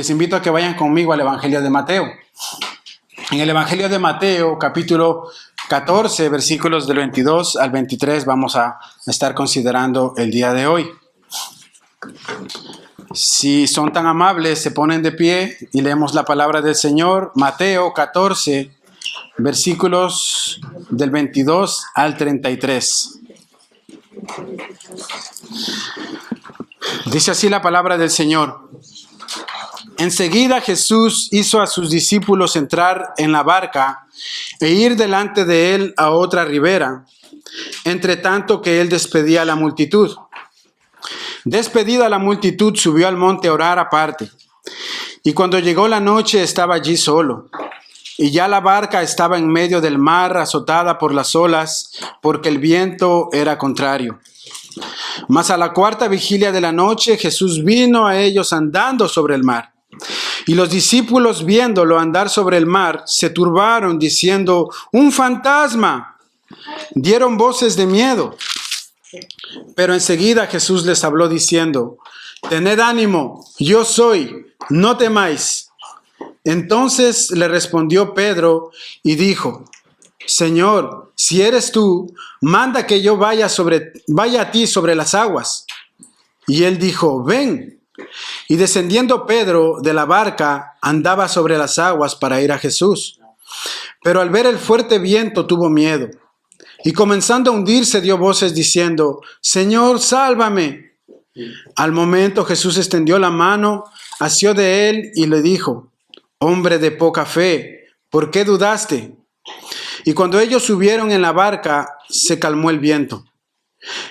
les invito a que vayan conmigo al Evangelio de Mateo. En el Evangelio de Mateo, capítulo 14, versículos del 22 al 23, vamos a estar considerando el día de hoy. Si son tan amables, se ponen de pie y leemos la palabra del Señor. Mateo 14, versículos del 22 al 33. Dice así la palabra del Señor. Enseguida Jesús hizo a sus discípulos entrar en la barca e ir delante de él a otra ribera, entre tanto que él despedía a la multitud. Despedida la multitud, subió al monte a orar aparte. Y cuando llegó la noche estaba allí solo. Y ya la barca estaba en medio del mar, azotada por las olas, porque el viento era contrario. Mas a la cuarta vigilia de la noche Jesús vino a ellos andando sobre el mar. Y los discípulos, viéndolo andar sobre el mar, se turbaron diciendo: ¡un fantasma! Dieron voces de miedo. Pero enseguida Jesús les habló diciendo: tened ánimo, yo soy, no temáis. Entonces le respondió Pedro y dijo: Señor, si eres tú, manda que yo vaya a ti sobre las aguas. Y él dijo: ven. Y descendiendo Pedro de la barca, andaba sobre las aguas para ir a Jesús. Pero al ver el fuerte viento tuvo miedo. Y comenzando a hundirse dio voces diciendo: Señor, sálvame. Al momento Jesús extendió la mano, asió de él y le dijo: hombre de poca fe, ¿por qué dudaste? Y cuando ellos subieron en la barca, se calmó el viento.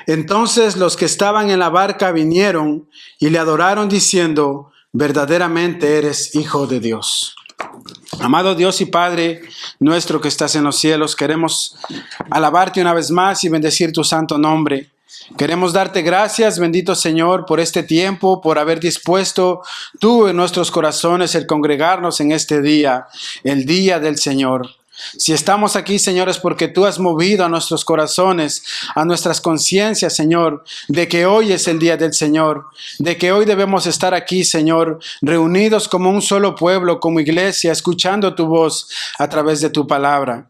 Entonces los que estaban en la barca vinieron y le adoraron diciendo: verdaderamente eres Hijo de Dios. Amado Dios y Padre nuestro que estás en los cielos, queremos alabarte una vez más y bendecir tu santo nombre. Queremos darte gracias, bendito Señor, por este tiempo, por haber dispuesto tú en nuestros corazones el congregarnos en este día, el día del Señor. Si estamos aquí, Señor, es porque tú has movido a nuestros corazones, a nuestras conciencias, Señor, de que hoy es el día del Señor, de que hoy debemos estar aquí, Señor, reunidos como un solo pueblo, como iglesia, escuchando tu voz a través de tu palabra.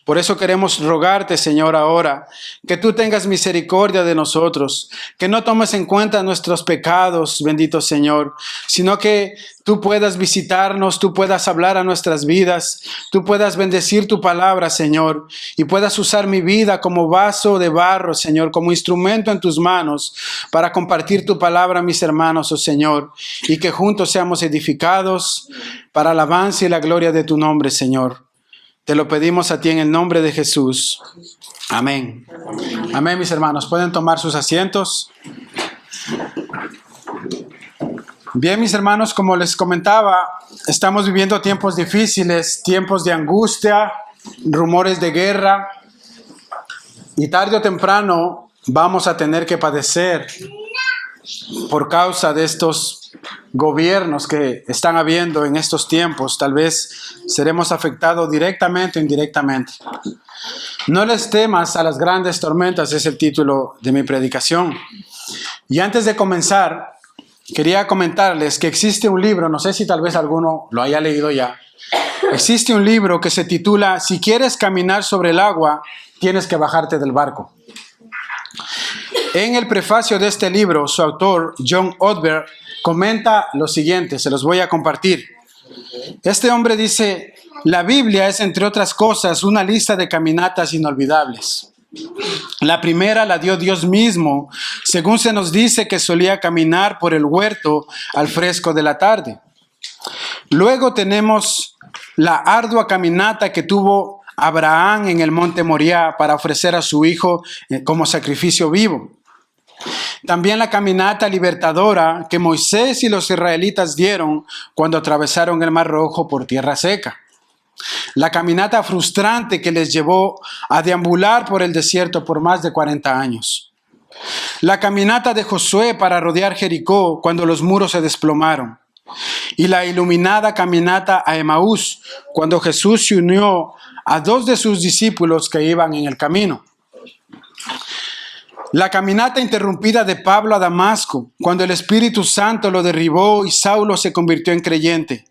Por eso queremos rogarte, Señor, ahora, que tú tengas misericordia de nosotros, que no tomes en cuenta nuestros pecados, bendito Señor, sino que tú puedas visitarnos, tú puedas hablar a nuestras vidas, tú puedas bendecir tu palabra, Señor, y puedas usar mi vida como vaso de barro, Señor, como instrumento en tus manos para compartir tu palabra a mis hermanos, oh Señor, y que juntos seamos edificados para la alabanza y la gloria de tu nombre, Señor. Te lo pedimos a ti en el nombre de Jesús. Amén. Amén, mis hermanos. Pueden tomar sus asientos. Bien, mis hermanos, como les comentaba, estamos viviendo tiempos difíciles, tiempos de angustia, rumores de guerra. Y tarde o temprano vamos a tener que padecer por causa de estos gobiernos que están habiendo en estos tiempos. Tal vez seremos afectados directamente o indirectamente. No les temas a las grandes tormentas, es el título de mi predicación. Y antes de comenzar, quería comentarles que existe un libro, no sé si tal vez alguno lo haya leído ya. Existe un libro que se titula Si quieres caminar sobre el agua, tienes que bajarte del barco. En el prefacio de este libro, su autor, John Ortberg, comenta lo siguiente, se los voy a compartir. Este hombre dice: la Biblia es, entre otras cosas, una lista de caminatas inolvidables. La primera la dio Dios mismo, según se nos dice que solía caminar por el huerto al fresco de la tarde. Luego tenemos la ardua caminata que tuvo Abraham en el monte Moriah para ofrecer a su hijo como sacrificio vivo. También la caminata libertadora que Moisés y los israelitas dieron cuando atravesaron el Mar Rojo por tierra seca. La caminata frustrante que les llevó a deambular por el desierto por más de 40 años. La caminata de Josué para rodear Jericó cuando los muros se desplomaron. Y la iluminada caminata a Emaús cuando Jesús se unió a 2 de sus discípulos que iban en el camino. La caminata interrumpida de Pablo a Damasco, cuando el Espíritu Santo lo derribó y Saulo se convirtió en creyente.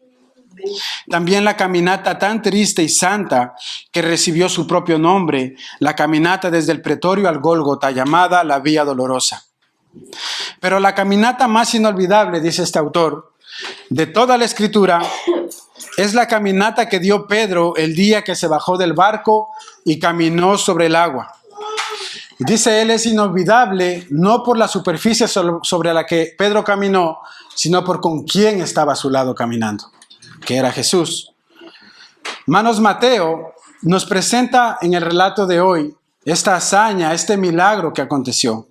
También la caminata tan triste y santa que recibió su propio nombre, la caminata desde el pretorio al Gólgota, llamada la Vía Dolorosa. Pero la caminata más inolvidable, dice este autor, de toda la Escritura, es la caminata que dio Pedro el día que se bajó del barco y caminó sobre el agua. Dice él, es inolvidable no por la superficie sobre la que Pedro caminó, sino por con quién estaba a su lado caminando, que era Jesús. Hermanos, Mateo nos presenta en el relato de hoy esta hazaña, este milagro que aconteció.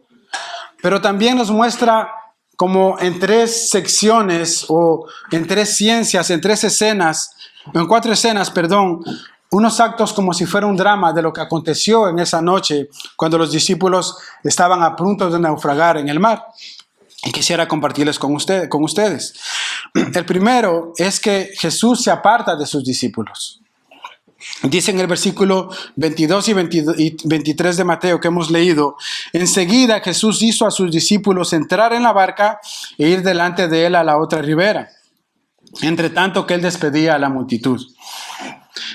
Pero también nos muestra como en 3 secciones o en 3 ciencias, en 3 escenas, en 4 escenas, perdón, unos actos como si fuera un drama de lo que aconteció en esa noche cuando los discípulos estaban a punto de naufragar en el mar. Y quisiera compartirles con ustedes. El primero es que Jesús se aparta de sus discípulos. Dice en el versículo 22 y 23 de Mateo que hemos leído, enseguida Jesús hizo a sus discípulos entrar en la barca e ir delante de él a la otra ribera, entre tanto que él despedía a la multitud.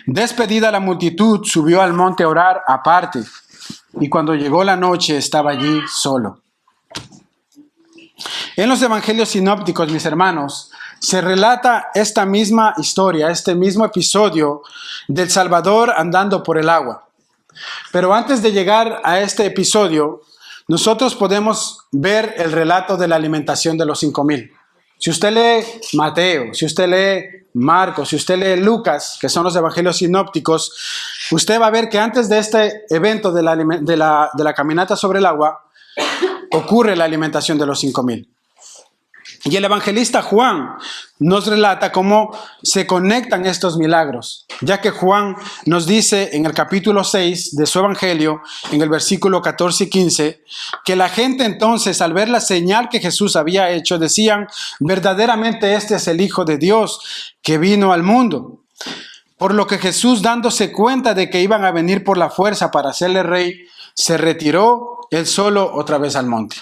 Despedida la multitud, subió al monte a orar aparte, y cuando llegó la noche estaba allí solo. En los evangelios sinópticos, mis hermanos, se relata esta misma historia, este mismo episodio del Salvador andando por el agua. Pero antes de llegar a este episodio, nosotros podemos ver el relato de la alimentación de los 5,000. Si usted lee Mateo, si usted lee Marcos, si usted lee Lucas, que son los evangelios sinópticos, usted va a ver que antes de este evento de la caminata sobre el agua, ocurre la alimentación de los 5,000. Y el evangelista Juan nos relata cómo se conectan estos milagros, ya que Juan nos dice en el capítulo 6 de su evangelio, en el versículo 14 y 15, que la gente entonces, al ver la señal que Jesús había hecho, decían, verdaderamente este es el Hijo de Dios que vino al mundo. Por lo que Jesús, dándose cuenta de que iban a venir por la fuerza para hacerle rey, se retiró él solo otra vez al monte.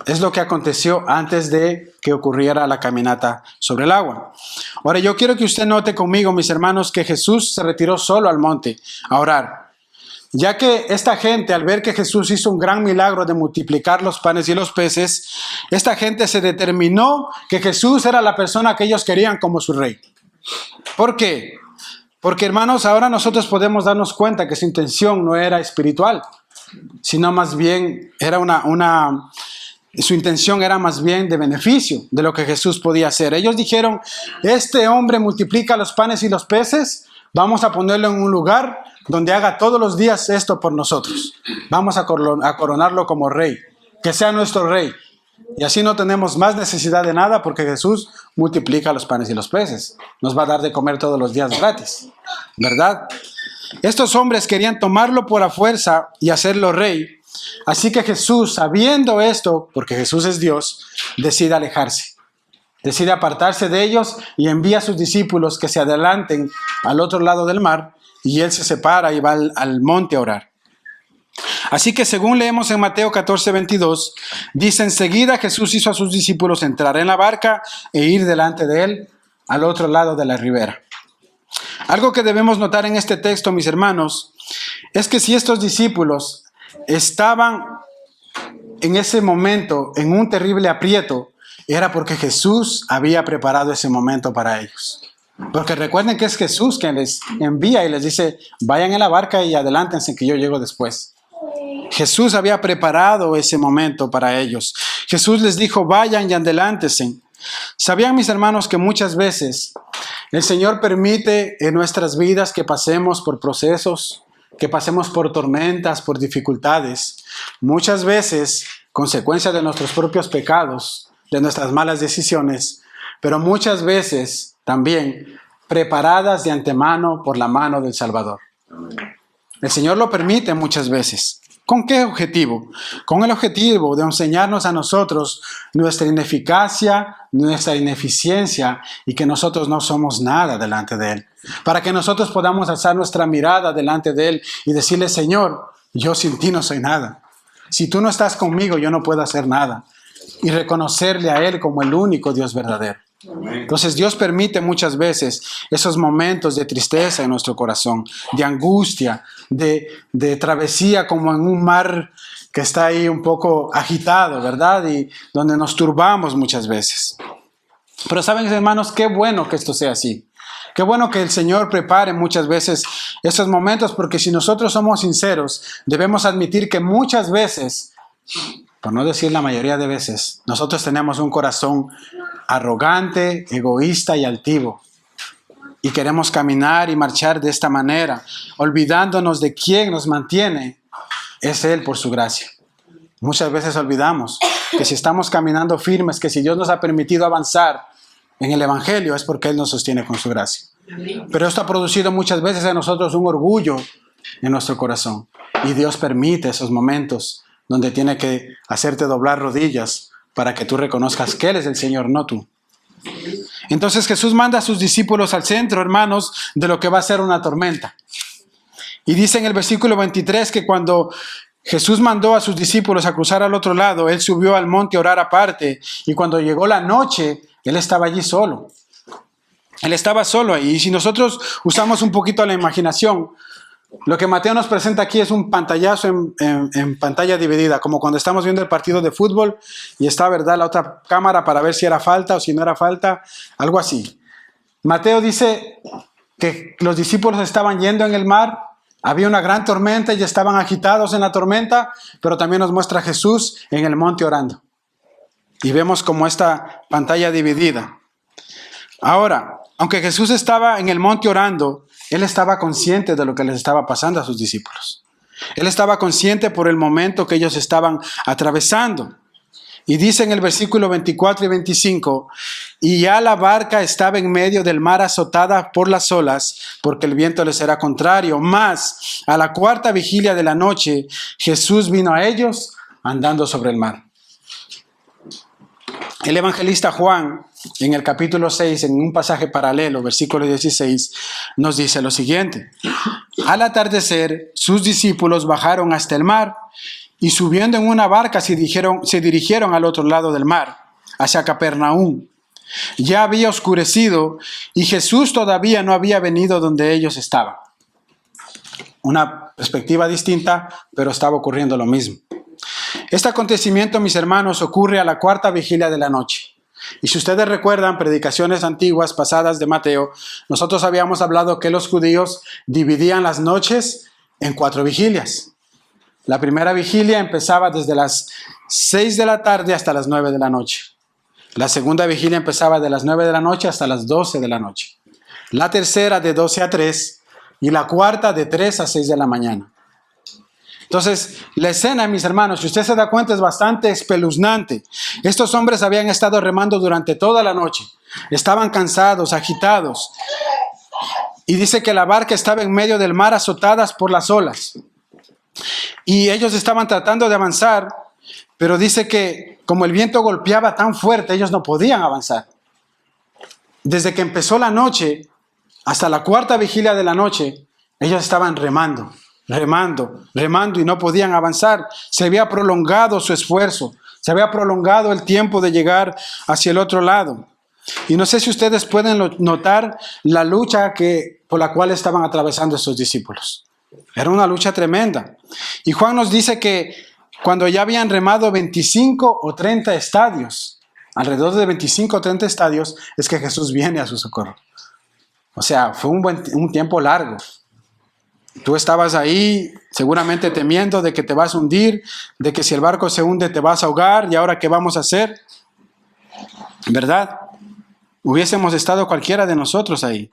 Es lo que aconteció antes de que ocurriera la caminata sobre el agua. Ahora, yo quiero que usted note conmigo, mis hermanos, que Jesús se retiró solo al monte a orar. Ya que esta gente, al ver que Jesús hizo un gran milagro de multiplicar los panes y los peces, esta gente se determinó que Jesús era la persona que ellos querían como su rey. ¿Por qué? Porque, hermanos, ahora nosotros podemos darnos cuenta que su intención no era espiritual, sino más bien era su intención era más bien de beneficio de lo que Jesús podía hacer. Ellos dijeron, este hombre multiplica los panes y los peces, vamos a ponerlo en un lugar donde haga todos los días esto por nosotros. Vamos a coronarlo como rey, que sea nuestro rey. Y así no tenemos más necesidad de nada porque Jesús multiplica los panes y los peces. Nos va a dar de comer todos los días gratis, ¿verdad? Estos hombres querían tomarlo por la fuerza y hacerlo rey. Así que Jesús, sabiendo esto, porque Jesús es Dios, decide alejarse. Decide apartarse de ellos y envía a sus discípulos que se adelanten al otro lado del mar y él se separa y va al monte a orar. Así que según leemos en Mateo 14, 22, dice, enseguida Jesús hizo a sus discípulos entrar en la barca e ir delante de él al otro lado de la ribera. Algo que debemos notar en este texto, mis hermanos, es que si estos discípulos estaban en ese momento en un terrible aprieto, era porque Jesús había preparado ese momento para ellos. Porque recuerden que es Jesús quien les envía y les dice, vayan en la barca y adelántense que yo llego después. Jesús había preparado ese momento para ellos. Jesús les dijo, vayan y adelántense. ¿Sabían, mis hermanos, que muchas veces el Señor permite en nuestras vidas que pasemos por procesos, que pasemos por tormentas, por dificultades? Muchas veces, consecuencia de nuestros propios pecados, de nuestras malas decisiones, pero muchas veces también preparadas de antemano por la mano del Salvador. El Señor lo permite muchas veces. ¿Con qué objetivo? Con el objetivo de enseñarnos a nosotros nuestra ineficacia, nuestra ineficiencia y que nosotros no somos nada delante de Él. Para que nosotros podamos alzar nuestra mirada delante de Él y decirle, Señor, yo sin ti no soy nada. Si tú no estás conmigo, yo no puedo hacer nada. Y reconocerle a Él como el único Dios verdadero. Entonces Dios permite muchas veces esos momentos de tristeza en nuestro corazón, de angustia, de travesía como en un mar que está ahí un poco agitado, ¿verdad? Y donde nos turbamos muchas veces. Pero saben, hermanos, qué bueno que esto sea así. Qué bueno que el Señor prepare muchas veces esos momentos, porque si nosotros somos sinceros, debemos admitir que muchas veces, por no decir la mayoría de veces, nosotros tenemos un corazón arrogante, egoísta y altivo. Y queremos caminar y marchar de esta manera, olvidándonos de quién nos mantiene, es Él por su gracia. Muchas veces olvidamos que si estamos caminando firmes, que si Dios nos ha permitido avanzar en el Evangelio, es porque Él nos sostiene con su gracia. Pero esto ha producido muchas veces en nosotros un orgullo en nuestro corazón. Y Dios permite esos momentos donde tiene que hacerte doblar rodillas para que tú reconozcas que Él es el Señor, no tú. Entonces Jesús manda a sus discípulos al centro, hermanos, de lo que va a ser una tormenta. Y dice en el versículo 23 que cuando Jesús mandó a sus discípulos a cruzar al otro lado, Él subió al monte a orar aparte, y cuando llegó la noche, Él estaba allí solo. Él estaba solo ahí. Y si nosotros usamos un poquito la imaginación, lo que Mateo nos presenta aquí es un pantallazo en pantalla dividida, como cuando estamos viendo el partido de fútbol y está, ¿verdad?, la otra cámara para ver si era falta o si no era falta, algo así. Mateo dice que los discípulos estaban yendo en el mar, había una gran tormenta y estaban agitados en la tormenta, pero también nos muestra a Jesús en el monte orando. Y vemos como esta pantalla dividida. Ahora, aunque Jesús estaba en el monte orando, Él estaba consciente de lo que les estaba pasando a sus discípulos. Él estaba consciente por el momento que ellos estaban atravesando. Y dice en el versículo 24 y 25, y ya la barca estaba en medio del mar azotada por las olas, porque el viento les era contrario. Mas a la cuarta vigilia de la noche, Jesús vino a ellos andando sobre el mar. El evangelista Juan, en el capítulo 6, en un pasaje paralelo, versículo 16, nos dice lo siguiente. Al atardecer, sus discípulos bajaron hasta el mar y subiendo en una barca se dirigieron al otro lado del mar, hacia Capernaum. Ya había oscurecido y Jesús todavía no había venido donde ellos estaban. Una perspectiva distinta, pero estaba ocurriendo lo mismo. Este acontecimiento, mis hermanos, ocurre a la cuarta vigilia de la noche. Y si ustedes recuerdan predicaciones antiguas pasadas de Mateo, nosotros habíamos hablado que los judíos dividían las noches en 4 vigilias. La primera vigilia empezaba desde las 6 de la tarde hasta las 9 de la noche. La segunda vigilia empezaba de las 9 de la noche hasta las 12 de la noche. La tercera de 12 a 3 y la cuarta de 3 a 6 de la mañana. Entonces, la escena, mis hermanos, si usted se da cuenta, es bastante espeluznante. Estos hombres habían estado remando durante toda la noche. Estaban cansados, agitados. Y dice que la barca estaba en medio del mar azotadas por las olas. Y ellos estaban tratando de avanzar, pero dice que como el viento golpeaba tan fuerte, ellos no podían avanzar. Desde que empezó la noche hasta la cuarta vigilia de la noche, ellos estaban remando y no podían avanzar. Se había prolongado su esfuerzo, se había prolongado el tiempo de llegar hacia el otro lado. Y no sé si ustedes pueden notar la lucha por la cual estaban atravesando estos discípulos. Era una lucha tremenda. Y Juan nos dice que cuando ya habían remado 25 o 30 estadios, alrededor de 25 o 30 estadios, es que Jesús viene a su socorro. O sea, fue un tiempo largo. Tú estabas ahí seguramente temiendo de que te vas a hundir, de que si el barco se hunde te vas a ahogar, y ahora ¿qué vamos a hacer? ¿Verdad? Hubiésemos estado cualquiera de nosotros ahí.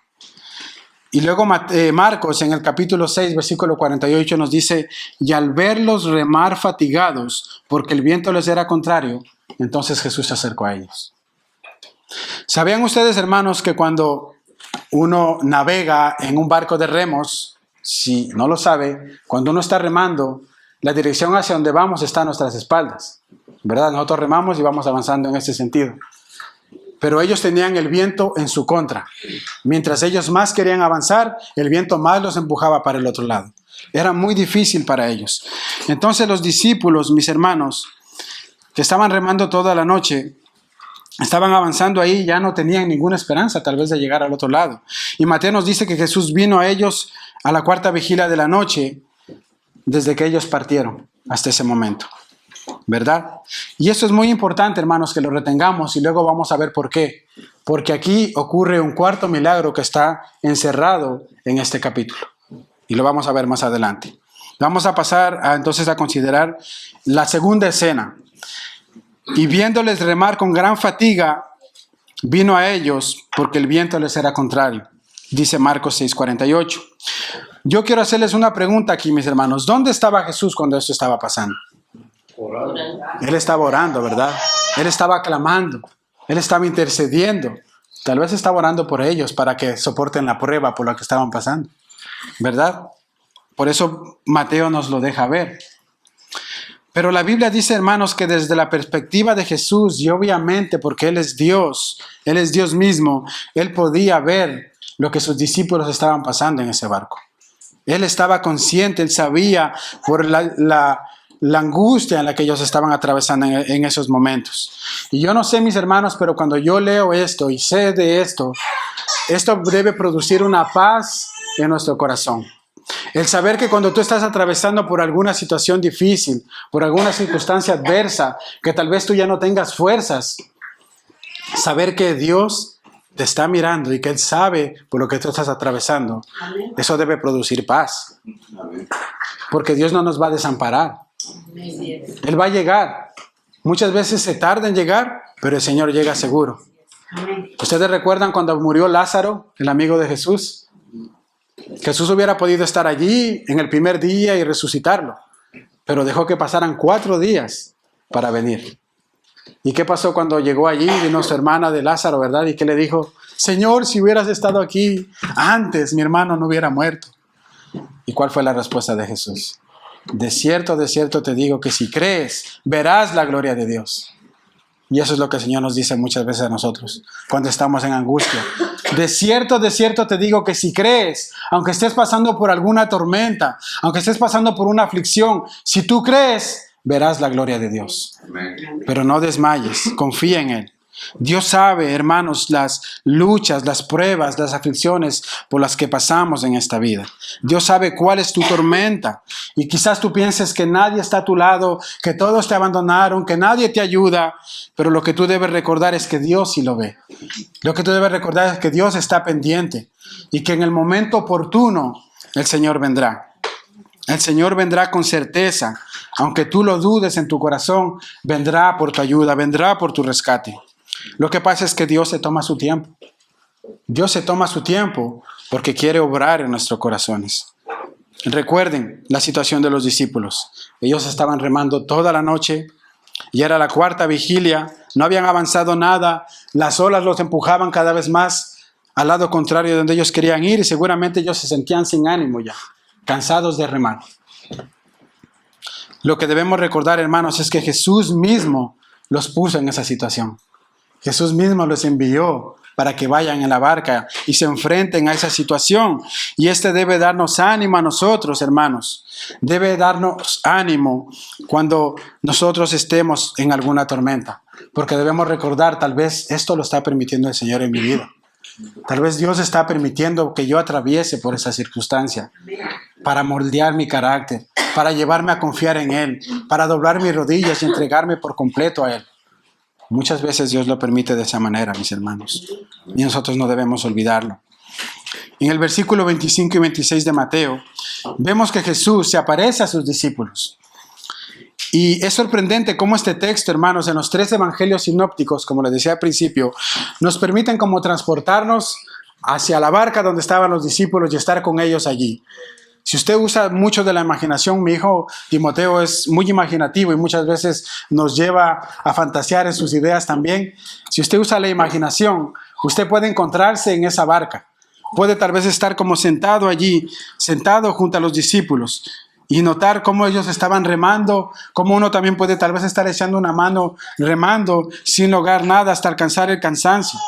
Y luego Marcos en el capítulo 6, versículo 48 nos dice, y al verlos remar fatigados, porque el viento les era contrario, entonces Jesús se acercó a ellos. ¿Sabían ustedes, hermanos, que cuando uno navega en un barco de remos, si no lo sabe, cuando uno está remando, la dirección hacia donde vamos está a nuestras espaldas, ¿verdad? Nosotros remamos y vamos avanzando en ese sentido. Pero ellos tenían el viento en su contra. Mientras ellos más querían avanzar, el viento más los empujaba para el otro lado. Era muy difícil para ellos. Entonces los discípulos, mis hermanos, que estaban remando toda la noche, estaban avanzando ahí, ya no tenían ninguna esperanza tal vez de llegar al otro lado. Y Mateo nos dice que Jesús vino a ellos a la cuarta vigilia de la noche, desde que ellos partieron hasta ese momento, ¿verdad? Y esto es muy importante, hermanos, que lo retengamos y luego vamos a ver por qué. Porque aquí ocurre un cuarto milagro que está encerrado en este capítulo. Y lo vamos a ver más adelante. Vamos a pasar entonces a considerar la segunda escena. Y viéndoles remar con gran fatiga, vino a ellos porque el viento les era contrario. Dice Marcos 6:48. Yo quiero hacerles una pregunta aquí, mis hermanos. ¿Dónde estaba Jesús cuando esto estaba pasando? Orando. Él estaba orando, ¿verdad? Él estaba clamando. Él estaba intercediendo. Tal vez estaba orando por ellos para que soporten la prueba por la que estaban pasando, ¿verdad? Por eso Mateo nos lo deja ver. Pero la Biblia dice, hermanos, que desde la perspectiva de Jesús, y obviamente porque Él es Dios mismo, Él podía ver lo que sus discípulos estaban pasando en ese barco. Él estaba consciente, Él sabía por la angustia en la que ellos estaban atravesando en esos momentos. Y yo no sé, mis hermanos, pero cuando yo leo esto y sé de esto debe producir una paz en nuestro corazón. El saber que cuando tú estás atravesando por alguna situación difícil, por alguna circunstancia adversa, que tal vez tú ya no tengas fuerzas, saber que Dios te está mirando y que Él sabe por lo que tú estás atravesando, eso debe producir paz. Porque Dios no nos va a desamparar. Él va a llegar. Muchas veces se tarda en llegar, pero el Señor llega seguro. ¿Ustedes recuerdan cuando murió Lázaro, el amigo de Jesús? Jesús hubiera podido estar allí en el primer día y resucitarlo, pero dejó que pasaran 4 días para venir. ¿Y qué pasó cuando llegó allí? Vino su hermana de Lázaro, ¿verdad? Y que le dijo, Señor, si hubieras estado aquí antes, mi hermano no hubiera muerto. ¿Y cuál fue la respuesta de Jesús? De cierto te digo que si crees, verás la gloria de Dios. Y eso es lo que el Señor nos dice muchas veces a nosotros cuando estamos en angustia. De cierto te digo que si crees, aunque estés pasando por alguna tormenta, aunque estés pasando por una aflicción, si tú crees, verás la gloria de Dios. Pero no desmayes, confía en Él. Dios sabe, hermanos, las luchas, las pruebas, las aflicciones por las que pasamos en esta vida. Dios sabe cuál es tu tormenta. Y quizás tú pienses que nadie está a tu lado, que todos te abandonaron, que nadie te ayuda. Pero lo que tú debes recordar es que Dios sí lo ve. Lo que tú debes recordar es que Dios está pendiente. Y que en el momento oportuno el Señor vendrá. El Señor vendrá con certeza. Aunque tú lo dudes en tu corazón, vendrá por tu ayuda, vendrá por tu rescate. Lo que pasa es que Dios se toma su tiempo. Dios se toma su tiempo porque quiere obrar en nuestros corazones. Recuerden la situación de los discípulos. Ellos estaban remando toda la noche y era la 4ª vigilia. No habían avanzado nada. Las olas los empujaban cada vez más al lado contrario de donde ellos querían ir y seguramente ellos se sentían sin ánimo ya, cansados de remar. Lo que debemos recordar, hermanos, es que Jesús mismo los puso en esa situación. Jesús mismo los envió para que vayan en la barca y se enfrenten a esa situación. Y debe darnos ánimo a nosotros, hermanos. Debe darnos ánimo cuando nosotros estemos en alguna tormenta. Porque debemos recordar, tal vez esto lo está permitiendo el Señor en mi vida. Tal vez Dios está permitiendo que yo atraviese por esa circunstancia para moldear mi carácter, para llevarme a confiar en Él, para doblar mis rodillas y entregarme por completo a Él. Muchas veces Dios lo permite de esa manera, mis hermanos, y nosotros no debemos olvidarlo. En el versículo 25 y 26 de Mateo, vemos que Jesús se aparece a sus discípulos. Y es sorprendente cómo este texto, hermanos, en los 3 evangelios sinópticos, como les decía al principio, nos permiten como transportarnos hacia la barca donde estaban los discípulos y estar con ellos allí. Si usted usa mucho de la imaginación, mi hijo Timoteo es muy imaginativo y muchas veces nos lleva a fantasear en sus ideas también. Si usted usa la imaginación, usted puede encontrarse en esa barca. Puede tal vez estar como sentado allí, sentado junto a los discípulos y notar cómo ellos estaban remando, cómo uno también puede tal vez estar echando una mano remando sin lograr nada hasta alcanzar el cansancio.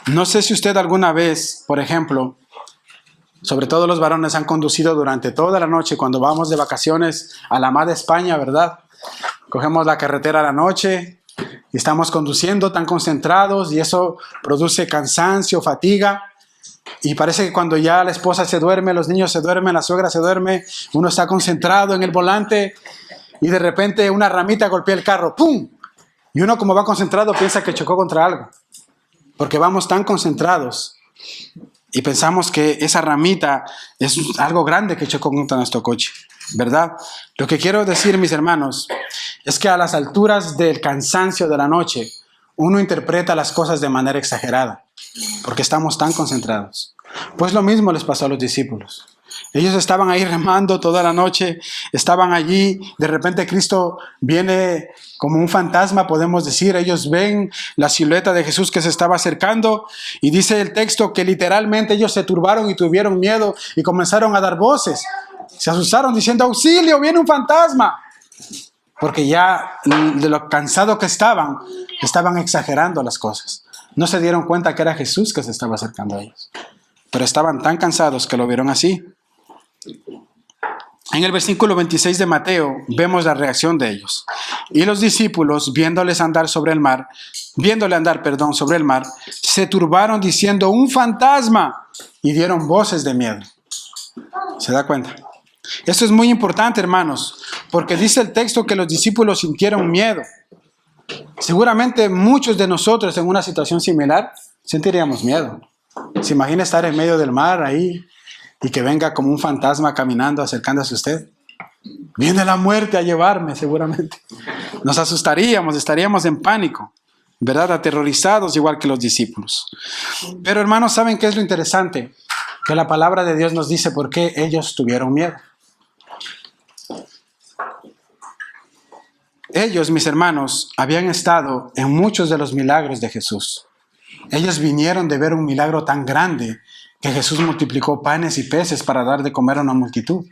No sé si usted alguna vez, por ejemplo, sobre todo los varones, han conducido durante toda la noche cuando vamos de vacaciones a la mar de España, ¿verdad? Cogemos la carretera a la noche y estamos conduciendo tan concentrados y eso produce cansancio, fatiga. Y parece que cuando ya la esposa se duerme, los niños se duermen, la suegra se duerme, uno está concentrado en el volante y de repente una ramita golpea el carro, ¡pum! Y uno, como va concentrado, piensa que chocó contra algo, porque vamos tan concentrados y pensamos que esa ramita es algo grande que chocó contra nuestro coche, ¿verdad? Lo que quiero decir, mis hermanos, es que a las alturas del cansancio de la noche, uno interpreta las cosas de manera exagerada, porque estamos tan concentrados. Pues lo mismo les pasó a los discípulos. Ellos estaban ahí remando toda la noche, estaban allí, de repente Cristo viene como un fantasma, podemos decir. Ellos ven la silueta de Jesús que se estaba acercando y dice el texto que literalmente ellos se turbaron y tuvieron miedo y comenzaron a dar voces. Se asustaron diciendo, auxilio, viene un fantasma. Porque ya de lo cansado que estaban exagerando las cosas. No se dieron cuenta que era Jesús que se estaba acercando a ellos. Pero estaban tan cansados que lo vieron así. En el versículo 26 de Mateo vemos la reacción de ellos. Y los discípulos, viéndole andar sobre el mar, se turbaron diciendo, un fantasma, y dieron voces de miedo. ¿Se da cuenta? Esto es muy importante, hermanos, porque dice el texto que los discípulos sintieron miedo. Seguramente muchos de nosotros en una situación similar sentiríamos miedo. ¿Se imagina estar en medio del mar ahí y que venga como un fantasma caminando, acercándose a usted? Viene la muerte a llevarme, seguramente. Nos asustaríamos, estaríamos en pánico, ¿verdad? Aterrorizados igual que los discípulos. Pero hermanos, ¿saben qué es lo interesante? Que la palabra de Dios nos dice por qué ellos tuvieron miedo. Ellos, mis hermanos, habían estado en muchos de los milagros de Jesús. Ellos vinieron de ver un milagro tan grande que Jesús multiplicó panes y peces para dar de comer a una multitud.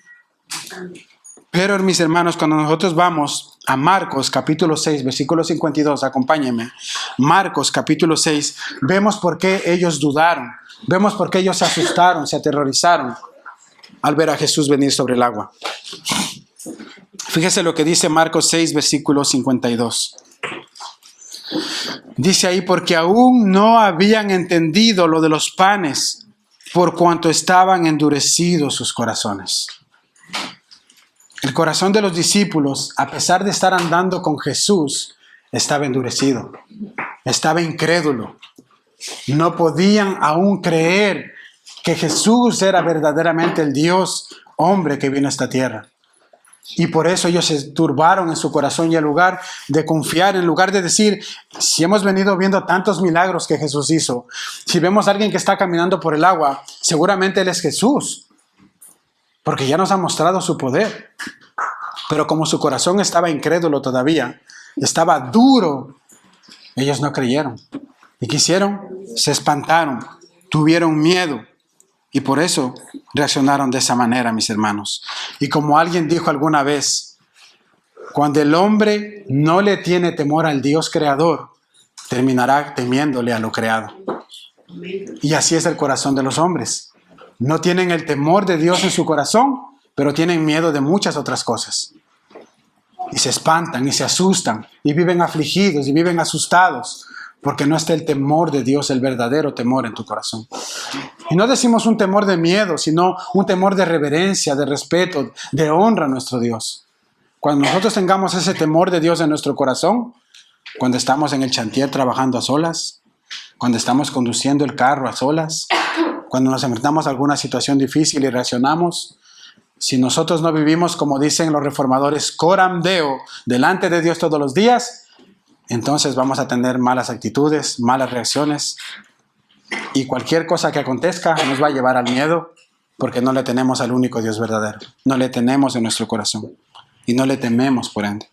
Pero, mis hermanos, cuando nosotros vamos a Marcos capítulo 6, versículo 52, acompáñenme. Marcos capítulo 6, vemos por qué ellos dudaron. Vemos por qué ellos se asustaron, se aterrorizaron al ver a Jesús venir sobre el agua. Fíjese lo que dice Marcos 6, versículo 52. Dice ahí, porque aún no habían entendido lo de los panes, por cuanto estaban endurecidos sus corazones. El corazón de los discípulos, a pesar de estar andando con Jesús, estaba endurecido, estaba incrédulo. No podían aún creer que Jesús era verdaderamente el Dios hombre que vino a esta tierra. Y por eso ellos se turbaron en su corazón, y en lugar de confiar, en lugar de decir, si hemos venido viendo tantos milagros que Jesús hizo, si vemos a alguien que está caminando por el agua, seguramente Él es Jesús, porque ya nos ha mostrado su poder. Pero como su corazón estaba incrédulo todavía, estaba duro, ellos no creyeron. ¿Y qué hicieron? Se espantaron, tuvieron miedo. Y por eso reaccionaron de esa manera, mis hermanos. Y como alguien dijo alguna vez, cuando el hombre no le tiene temor al Dios creador, terminará temiéndole a lo creado. Y así es el corazón de los hombres. No tienen el temor de Dios en su corazón, pero tienen miedo de muchas otras cosas. Y se espantan y se asustan y viven afligidos y viven asustados, porque no está el temor de Dios, el verdadero temor en tu corazón. Y no decimos un temor de miedo, sino un temor de reverencia, de respeto, de honra a nuestro Dios. Cuando nosotros tengamos ese temor de Dios en nuestro corazón, cuando estamos en el chantier trabajando a solas, cuando estamos conduciendo el carro a solas, cuando nos enfrentamos a alguna situación difícil y reaccionamos, si nosotros no vivimos, como dicen los reformadores, coram Deo, delante de Dios todos los días, entonces vamos a tener malas actitudes, malas reacciones, y cualquier cosa que acontezca nos va a llevar al miedo, porque no le tenemos al único Dios verdadero, no le tenemos en nuestro corazón y no le tememos por ende.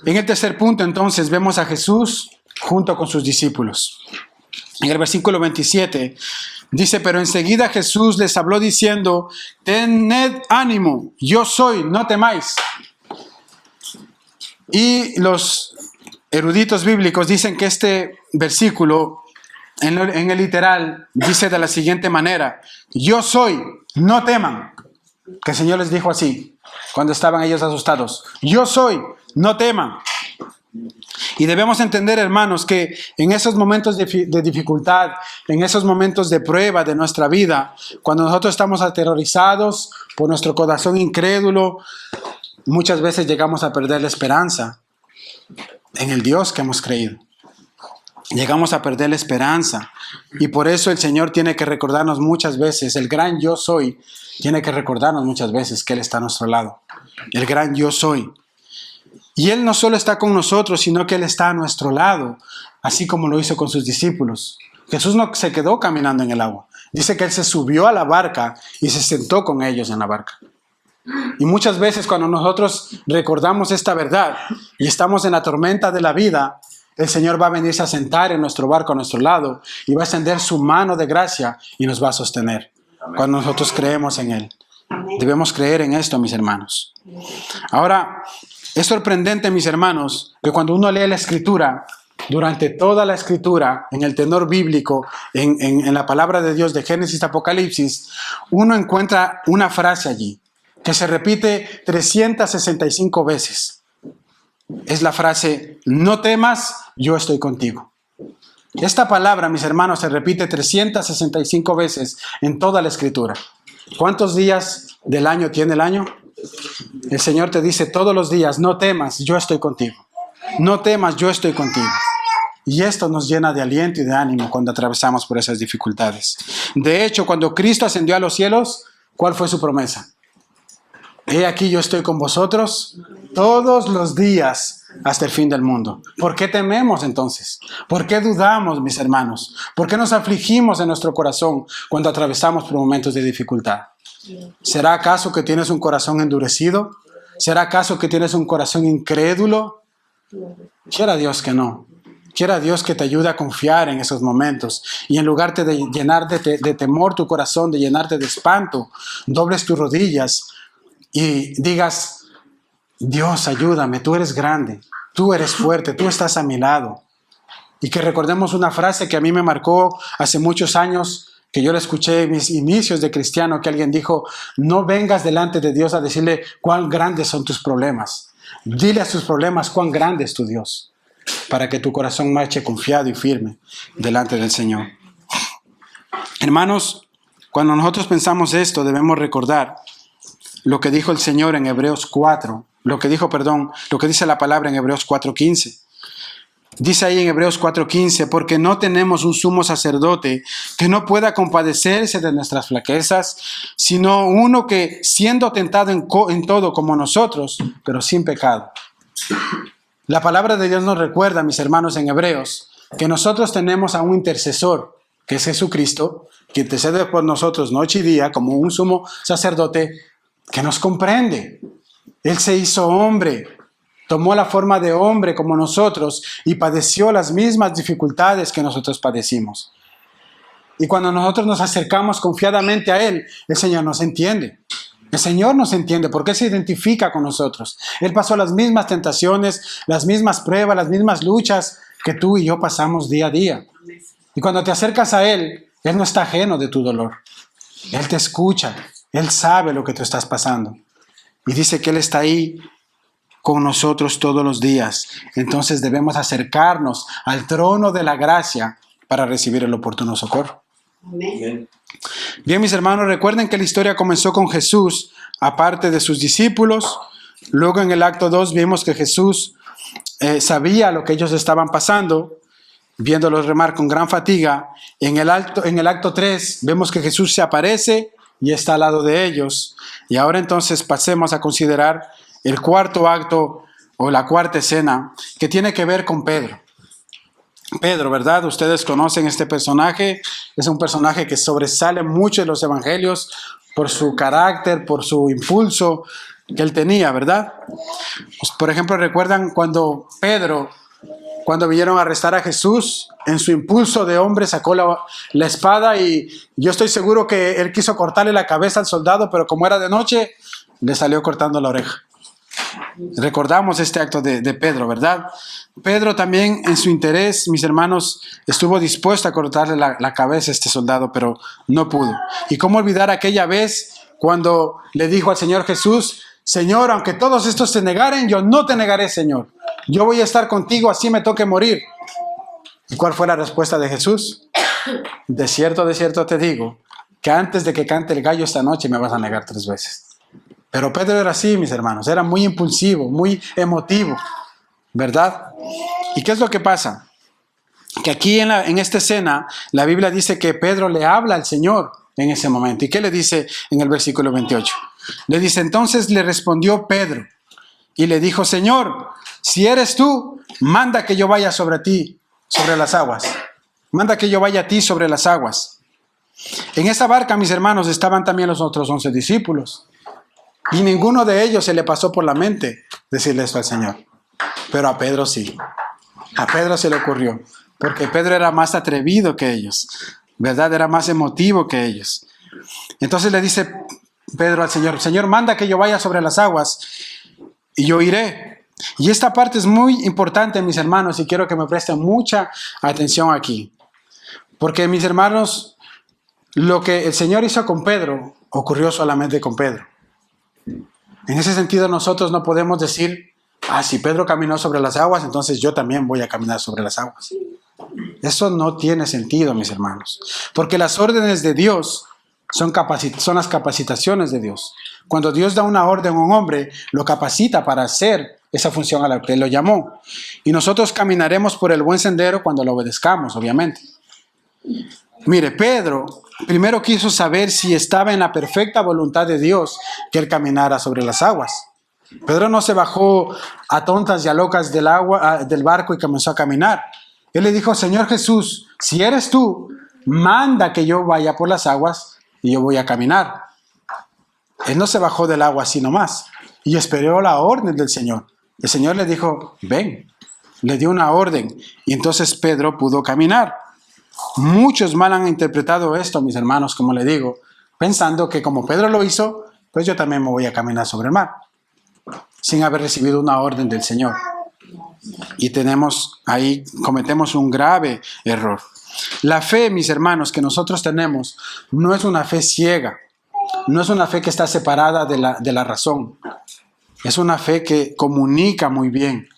En el tercer punto, entonces, vemos a Jesús junto con sus discípulos. En el versículo 27 dice, pero enseguida Jesús les habló diciendo, tened ánimo, yo soy, no temáis. Y los eruditos bíblicos dicen que este versículo, en el literal, dice de la siguiente manera, yo soy, no teman. Que el Señor les dijo así, cuando estaban ellos asustados. Yo soy, no teman. Y debemos entender, hermanos, que en esos momentos de dificultad, en esos momentos de prueba de nuestra vida, cuando nosotros estamos aterrorizados por nuestro corazón incrédulo, muchas veces llegamos a perder la esperanza en el Dios que hemos creído. Llegamos a perder la esperanza. Y por eso el Señor tiene que recordarnos muchas veces, el gran yo soy, tiene que recordarnos muchas veces que Él está a nuestro lado. El gran yo soy. Y Él no solo está con nosotros, sino que Él está a nuestro lado, así como lo hizo con sus discípulos. Jesús no se quedó caminando en el agua. Dice que Él se subió a la barca y se sentó con ellos en la barca. Y muchas veces cuando nosotros recordamos esta verdad y estamos en la tormenta de la vida, el Señor va a venirse a sentar en nuestro barco a nuestro lado y va a extender su mano de gracia y nos va a sostener. Amén. Cuando nosotros creemos en Él. Amén. Debemos creer en esto, mis hermanos. Ahora, es sorprendente, mis hermanos, que cuando uno lee la Escritura, durante toda la Escritura, en el tenor bíblico, en la palabra de Dios de Génesis a Apocalipsis, uno encuentra una frase allí que se repite 365 veces. Es la frase, no temas, yo estoy contigo. Esta palabra, mis hermanos, se repite 365 veces en toda la Escritura. ¿Cuántos días del año tiene el año? El Señor te dice todos los días, no temas, yo estoy contigo. No temas, yo estoy contigo. Y esto nos llena de aliento y de ánimo cuando atravesamos por esas dificultades. De hecho, cuando Cristo ascendió a los cielos, ¿cuál fue su promesa? He aquí yo estoy con vosotros todos los días hasta el fin del mundo. ¿Por qué tememos entonces? ¿Por qué dudamos, mis hermanos? ¿Por qué nos afligimos en nuestro corazón cuando atravesamos por momentos de dificultad? ¿Será acaso que tienes un corazón endurecido? ¿Será acaso que tienes un corazón incrédulo? Quiera Dios que no. Quiera Dios que te ayude a confiar en esos momentos y en lugar de llenar de temor tu corazón, de llenarte de espanto, dobles tus rodillas y digas, Dios, ayúdame, tú eres grande, tú eres fuerte, tú estás a mi lado. Y que recordemos una frase que a mí me marcó hace muchos años, que yo la escuché en mis inicios de cristiano, que alguien dijo, no vengas delante de Dios a decirle cuán grandes son tus problemas. Dile a sus problemas cuán grande es tu Dios, para que tu corazón marche confiado y firme delante del Señor. Hermanos, cuando nosotros pensamos esto, debemos recordar lo que dijo el Señor en Hebreos 4, lo que dice la palabra en Hebreos 4:15. Dice ahí en Hebreos 4:15, porque no tenemos un sumo sacerdote que no pueda compadecerse de nuestras flaquezas, sino uno que, siendo tentado en todo como nosotros, pero sin pecado. La palabra de Dios nos recuerda, mis hermanos en Hebreos, que nosotros tenemos a un intercesor, que es Jesucristo, que intercede por nosotros noche y día como un sumo sacerdote que nos comprende. Él se hizo hombre, tomó la forma de hombre como nosotros y padeció las mismas dificultades que nosotros padecimos. Y cuando nosotros nos acercamos confiadamente a Él, el Señor nos entiende. El Señor nos entiende porque Él se identifica con nosotros. Él pasó las mismas tentaciones, las mismas pruebas, las mismas luchas que tú y yo pasamos día a día. Y cuando te acercas a Él, Él no está ajeno de tu dolor. Él te escucha. Él sabe lo que tú estás pasando. Y dice que Él está ahí con nosotros todos los días. Entonces debemos acercarnos al trono de la gracia para recibir el oportuno socorro. Amén. Bien, mis hermanos, recuerden que la historia comenzó con Jesús, aparte de sus discípulos. Luego en el acto 2 vimos que Jesús sabía lo que ellos estaban pasando, viéndolos remar con gran fatiga. En el acto 3 vemos que Jesús se aparece y está al lado de ellos. Y ahora entonces pasemos a considerar el cuarto acto o la cuarta escena que tiene que ver con Pedro. Pedro, ¿verdad? Ustedes conocen este personaje. Es un personaje que sobresale mucho en los evangelios por su carácter, por su impulso que él tenía, ¿verdad? Pues, por ejemplo, ¿recuerdan cuando Pedro, cuando vinieron a arrestar a Jesús, en su impulso de hombre sacó la espada y yo estoy seguro que él quiso cortarle la cabeza al soldado, pero como era de noche, le salió cortando la oreja. Recordamos este acto de Pedro, ¿verdad? Pedro también en su interés, mis hermanos, estuvo dispuesto a cortarle la cabeza a este soldado, pero no pudo. ¿Y cómo olvidar aquella vez cuando le dijo al Señor Jesús: Señor, aunque todos estos te negaren, yo no te negaré, Señor. Yo voy a estar contigo, así me toque morir. ¿Y cuál fue la respuesta de Jesús? De cierto te digo, que antes de que cante el gallo esta noche me vas a negar 3 veces. Pero Pedro era así, mis hermanos, era muy impulsivo, muy emotivo, ¿verdad? ¿Y qué es lo que pasa? Que aquí en esta escena, la Biblia dice que Pedro le habla al Señor en ese momento. ¿Y qué le dice en el versículo 28? Le dice: entonces le respondió Pedro y le dijo: Señor, si eres tú, manda que yo vaya sobre ti, sobre las aguas. Manda que yo vaya a ti sobre las aguas. En esa barca, mis hermanos, estaban también los otros 11 discípulos. Y ninguno de ellos se le pasó por la mente decirle esto al Señor. Pero a Pedro sí. A Pedro se le ocurrió. Porque Pedro era más atrevido que ellos, ¿verdad? Era más emotivo que ellos. Entonces le dice Pedro al Señor: Señor, manda que yo vaya sobre las aguas y yo iré. Y esta parte es muy importante, mis hermanos, y quiero que me presten mucha atención aquí. Porque, mis hermanos, lo que el Señor hizo con Pedro ocurrió solamente con Pedro. En ese sentido, nosotros no podemos decir: si Pedro caminó sobre las aguas, entonces yo también voy a caminar sobre las aguas. Eso no tiene sentido, mis hermanos. Porque las órdenes de Dios son las capacitaciones de Dios. Cuando Dios da una orden a un hombre, lo capacita para hacer esa función a la que Él lo llamó. Y nosotros caminaremos por el buen sendero cuando lo obedezcamos, obviamente. Mire, Pedro primero quiso saber si estaba en la perfecta voluntad de Dios que él caminara sobre las aguas. Pedro no se bajó a tontas y a locas del barco y comenzó a caminar. Él le dijo: Señor Jesús, si eres tú, manda que yo vaya por las aguas y yo voy a caminar. Él no se bajó del agua así nomás y esperó la orden del Señor. El Señor le dijo: ven, le dio una orden y entonces Pedro pudo caminar. Muchos mal han interpretado esto, mis hermanos, como le digo, pensando que como Pedro lo hizo, pues yo también me voy a caminar sobre el mar, sin haber recibido una orden del Señor. Y cometemos un grave error. La fe, mis hermanos, que nosotros tenemos, no es una fe ciega, no es una fe que está separada de la razón. Es una fe que comunica muy bien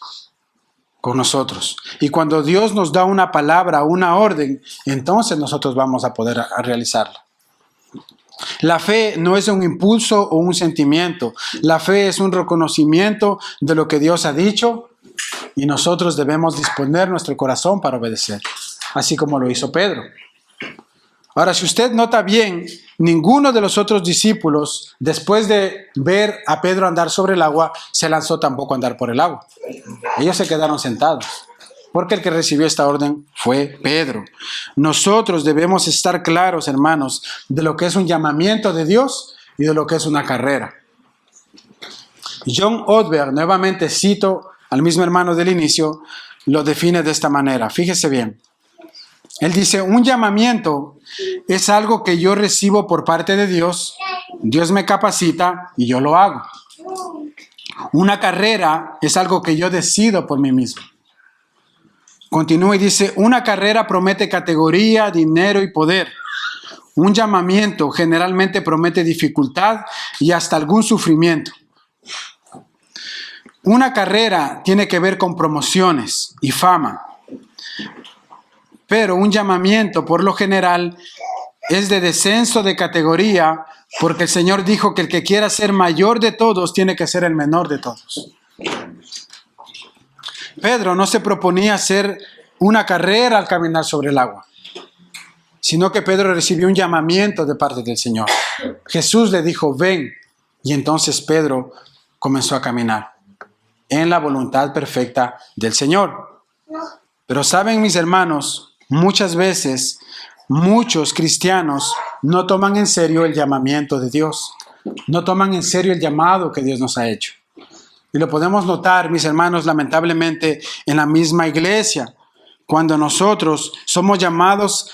con nosotros. Y cuando Dios nos da una palabra, una orden, entonces nosotros vamos a poder realizarla. La fe no es un impulso o un sentimiento. La fe es un reconocimiento de lo que Dios ha dicho y nosotros debemos disponer nuestro corazón para obedecer, así como lo hizo Pedro. Ahora, si usted nota bien, ninguno de los otros discípulos, después de ver a Pedro andar sobre el agua, se lanzó tampoco a andar por el agua. Ellos se quedaron sentados, porque el que recibió esta orden fue Pedro. Nosotros debemos estar claros, hermanos, de lo que es un llamamiento de Dios y de lo que es una carrera. John Ortberg, nuevamente cito al mismo hermano del inicio, lo define de esta manera. Fíjese bien. Él dice: un llamamiento es algo que yo recibo por parte de Dios, Dios me capacita y yo lo hago. Una carrera es algo que yo decido por mí mismo. Continúa y dice: una carrera promete categoría, dinero y poder. Un llamamiento generalmente promete dificultad y hasta algún sufrimiento. Una carrera tiene que ver con promociones y fama. Pero un llamamiento, por lo general, es de descenso de categoría, porque el Señor dijo que el que quiera ser mayor de todos tiene que ser el menor de todos. Pedro no se proponía hacer una carrera al caminar sobre el agua, sino que Pedro recibió un llamamiento de parte del Señor. Jesús le dijo: ven, y entonces Pedro comenzó a caminar en la voluntad perfecta del Señor. Pero saben, mis hermanos, muchas veces, muchos cristianos no toman en serio el llamamiento de Dios. No toman en serio el llamado que Dios nos ha hecho. Y lo podemos notar, mis hermanos, lamentablemente, en la misma iglesia. Cuando nosotros somos llamados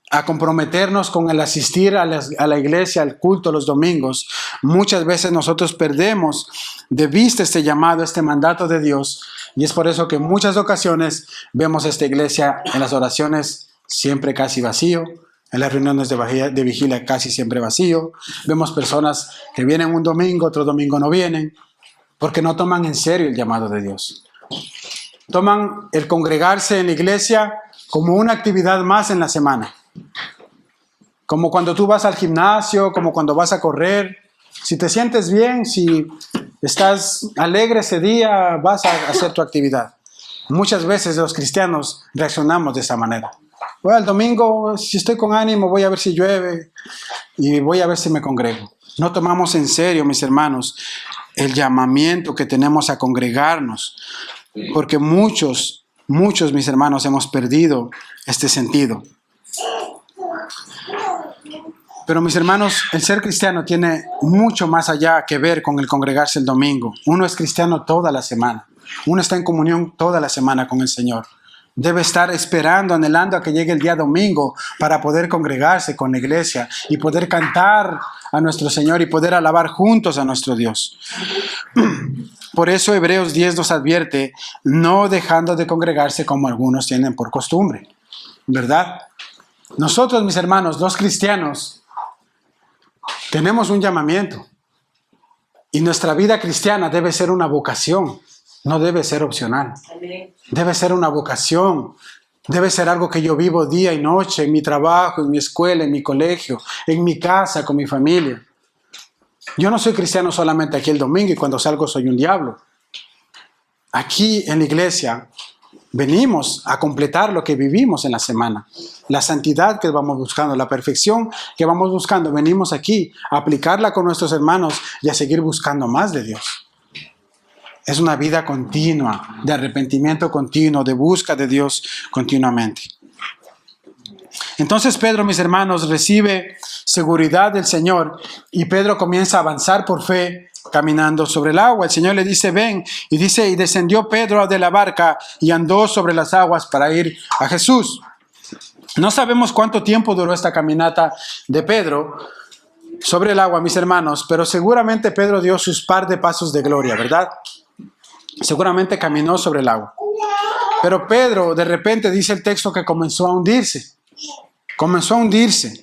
a comprometernos con el asistir a la iglesia, al culto los domingos, muchas veces nosotros perdemos de vista este llamado, este mandato de Dios, y es por eso que en muchas ocasiones vemos esta iglesia en las oraciones siempre casi vacío, en las reuniones de vigilia casi siempre vacío, vemos personas que vienen un domingo, otro domingo no vienen, porque no toman en serio el llamado de Dios. Toman el congregarse en la iglesia como una actividad más en la semana. Como cuando tú vas al gimnasio, como cuando vas a correr. Si te sientes bien, si estás alegre ese día, vas a hacer tu actividad. Muchas veces los cristianos reaccionamos de esa manera. Bueno, el domingo, si estoy con ánimo, voy a ver si llueve y voy a ver si me congrego. No tomamos en serio, mis hermanos, el llamamiento que tenemos a congregarnos, porque muchos, mis hermanos, hemos perdido este sentido. Pero mis hermanos, el ser cristiano tiene mucho más allá que ver con el congregarse el domingo. Uno es cristiano toda la semana. Uno está en comunión toda la semana con el Señor. Debe estar esperando, anhelando a que llegue el día domingo para poder congregarse con la iglesia y poder cantar a nuestro Señor y poder alabar juntos a nuestro Dios. Por eso Hebreos 10 nos advierte, no dejando de congregarse como algunos tienen por costumbre, ¿verdad? Nosotros, mis hermanos, los cristianos, tenemos un llamamiento y nuestra vida cristiana debe ser una vocación, no debe ser opcional. Debe ser una vocación, debe ser algo que yo vivo día y noche en mi trabajo, en mi escuela, en mi colegio, en mi casa, con mi familia. Yo no soy cristiano solamente aquí el domingo y cuando salgo soy un diablo. Aquí en la iglesia venimos a completar lo que vivimos en la semana. La santidad que vamos buscando, la perfección que vamos buscando, venimos aquí a aplicarla con nuestros hermanos y a seguir buscando más de Dios. Es una vida continua, de arrepentimiento continuo, de busca de Dios continuamente. Entonces Pedro, mis hermanos, recibe seguridad del Señor y Pedro comienza a avanzar por fe caminando sobre el agua. El Señor le dice, ven, y dice, y descendió Pedro de la barca y andó sobre las aguas para ir a Jesús. No sabemos cuánto tiempo duró esta caminata de Pedro sobre el agua, mis hermanos, pero seguramente Pedro dio sus par de pasos de gloria, ¿verdad? Seguramente caminó sobre el agua. Pero Pedro, de repente, dice el texto que comenzó a hundirse. Comenzó a hundirse.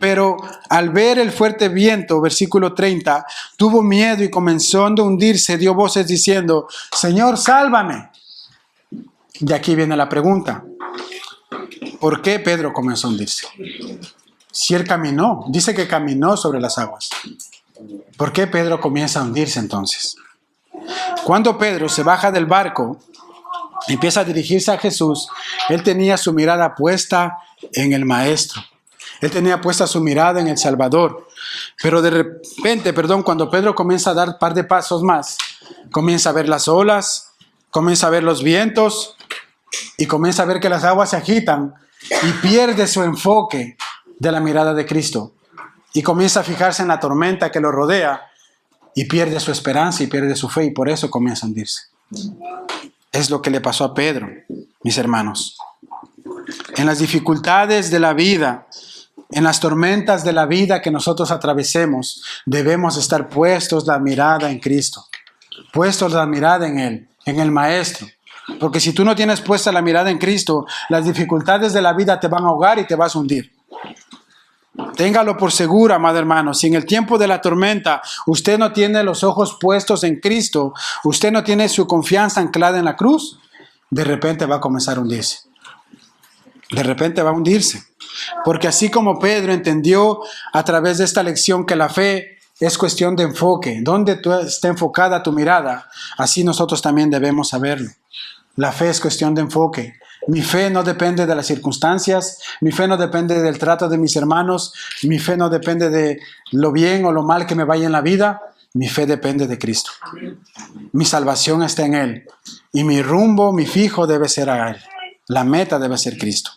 Pero al ver el fuerte viento, versículo 30, tuvo miedo y comenzando a hundirse, dio voces diciendo, Señor, sálvame. Y aquí viene la pregunta. ¿Por qué Pedro comenzó a hundirse? Si él caminó, dice que caminó sobre las aguas. ¿Por qué Pedro comienza a hundirse entonces? Cuando Pedro se baja del barco, empieza a dirigirse a Jesús, él tenía su mirada puesta en el Maestro. Él tenía puesta su mirada en el Salvador. Pero de repente, cuando Pedro comienza a dar un par de pasos más, comienza a ver las olas, comienza a ver los vientos y comienza a ver que las aguas se agitan y pierde su enfoque de la mirada de Cristo. Y comienza a fijarse en la tormenta que lo rodea y pierde su esperanza y pierde su fe y por eso comienza a hundirse. Es lo que le pasó a Pedro, mis hermanos. En las dificultades de la vida, en las tormentas de la vida que nosotros atravesemos, debemos estar puestos la mirada en Cristo, puestos la mirada en Él, en el Maestro. Porque si tú no tienes puesta la mirada en Cristo, las dificultades de la vida te van a ahogar y te vas a hundir. Téngalo por seguro, amado hermano, si en el tiempo de la tormenta usted no tiene los ojos puestos en Cristo, usted no tiene su confianza anclada en la cruz, de repente va a comenzar a hundirse. De repente va a hundirse. Porque así como Pedro entendió a través de esta lección que la fe es cuestión de enfoque, donde está enfocada tu mirada, así nosotros también debemos saberlo. La fe es cuestión de enfoque. Mi fe no depende de las circunstancias, mi fe no depende del trato de mis hermanos, mi fe no depende de lo bien o lo mal que me vaya en la vida, mi fe depende de Cristo. Mi salvación está en Él y mi rumbo, mi fijo debe ser a Él. La meta debe ser Cristo.